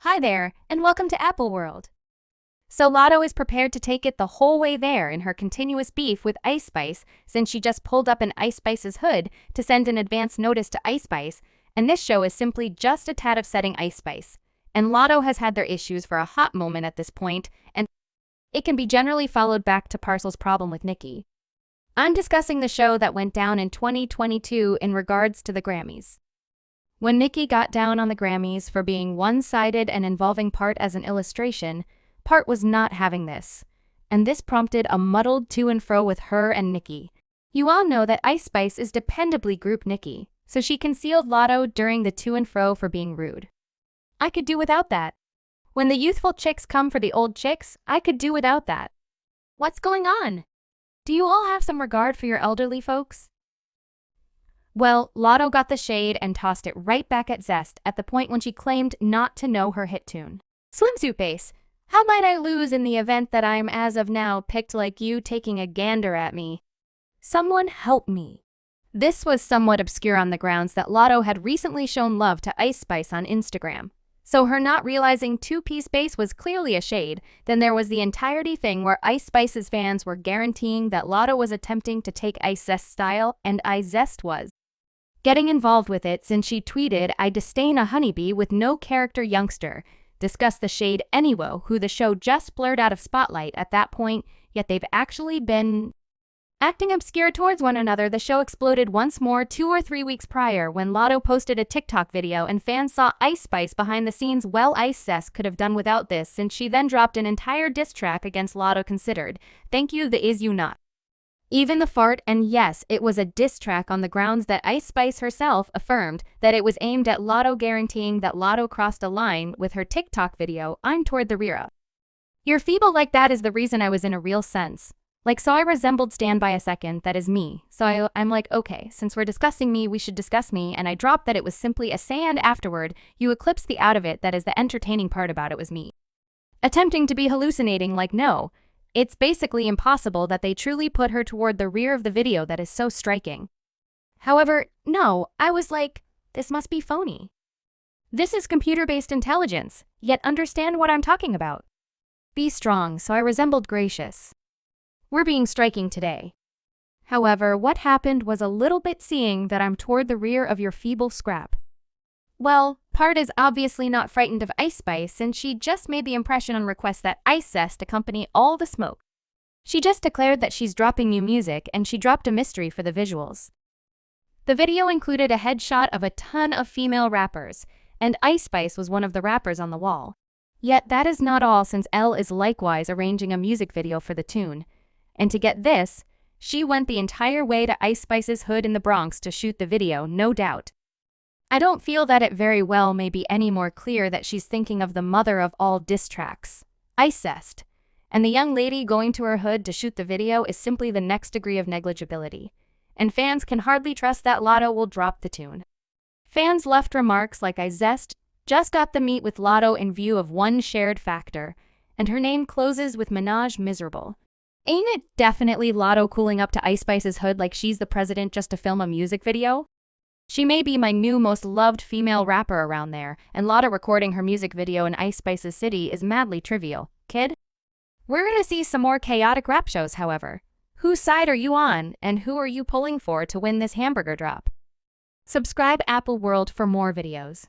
Hi there, and welcome to Apple World. So Latto is prepared to take it the whole way there in her continuous beef with Ice Spice, since she just pulled up in Ice Spice's hood to send an advance notice to Ice Spice, and this show is simply just a tad of setting Ice Spice. And Latto has had their issues for a hot moment at this point, and it can be generally followed back to Parcel's problem with Nicki. I'm discussing the show that went down in 2022 in regards to the Grammys. When Nicki got down on the Grammys for being one-sided and involving Part as an illustration, Part was not having this, and this prompted a muddled to and fro with her and Nicki. You all know that Ice Spice is dependably Group Nicki, so she concealed Latto during the to and fro for being rude. I could do without that. When the youthful chicks come for the old chicks, I could do without that. What's going on? Do you all have some regard for your elderly folks? Well, Latto got the shade and tossed it right back at Zest at the point when she claimed not to know her hit tune. Swimsuit base, how might I lose in the event that I'm as of now picked like you taking a gander at me? Someone help me. This was somewhat obscure on the grounds that Latto had recently shown love to Ice Spice on Instagram. So her not realizing two-piece base was clearly a shade. Then there was the entirety thing where Ice Spice's fans were guaranteeing that Latto was attempting to take Ice Zest's style, and Ice Zest was getting involved with it since she tweeted, "I disdain a honeybee with no character youngster." Discuss the shade Anywho, who the show just blurred out of spotlight at that point, yet they've actually been acting obscure towards one another. The show exploded once more 2 or 3 weeks prior when Latto posted a TikTok video and fans saw Ice Spice behind the scenes. Well, Ice Zest could have done without this since she then dropped an entire diss track against Latto considered, "Thank you the is you not." Even the fart, and yes, it was a diss track on the grounds that Ice Spice herself affirmed that it was aimed at Latto, guaranteeing that Latto crossed a line with her TikTok video, "I'm toward the rear." You're feeble like that is the reason I was in a real sense. Like, so I resembled Stand By a Second, that is me. So I'm like, okay, since we're discussing me, we should discuss me, and I dropped that it was simply a say, and afterward, you eclipsed the out of it that is the entertaining part about it was me attempting to be hallucinating. Like, no. It's basically impossible that they truly put her toward the rear of the video. That is so striking. However, no, I was like, this must be phony. This is computer-based intelligence, yet understand what I'm talking about. Be strong, so I resembled gracious. We're being striking today. However, what happened was a little bit seeing that I'm toward the rear of your feeble scrap. Well, Part is obviously not frightened of Ice Spice since she just made the impression on request that Ice Zest accompany all the smoke. She just declared that she's dropping new music, and she dropped a mystery for the visuals. The video included a headshot of a ton of female rappers, and Ice Spice was one of the rappers on the wall. Yet that is not all, since Elle is likewise arranging a music video for the tune. And to get this, she went the entire way to Ice Spice's hood in the Bronx to shoot the video, no doubt. I don't feel that it very well may be any more clear that she's thinking of the mother of all diss tracks, Ice Zest, and the young lady going to her hood to shoot the video is simply the next degree of negligibility, and fans can hardly trust that Latto will drop the tune. Fans left remarks like, Ice Zest just got the meet with Latto in view of one shared factor, and her name closes with Minaj miserable. Ain't it definitely Latto cooling up to Ice Spice's hood like she's the president just to film a music video? She may be my new most loved female rapper around there, and Latto recording her music video in Ice Spice's city is madly trivial, kid. We're gonna see some more chaotic rap shows, however. Whose side are you on, and who are you pulling for to win this hamburger drop? Subscribe Apple World for more videos.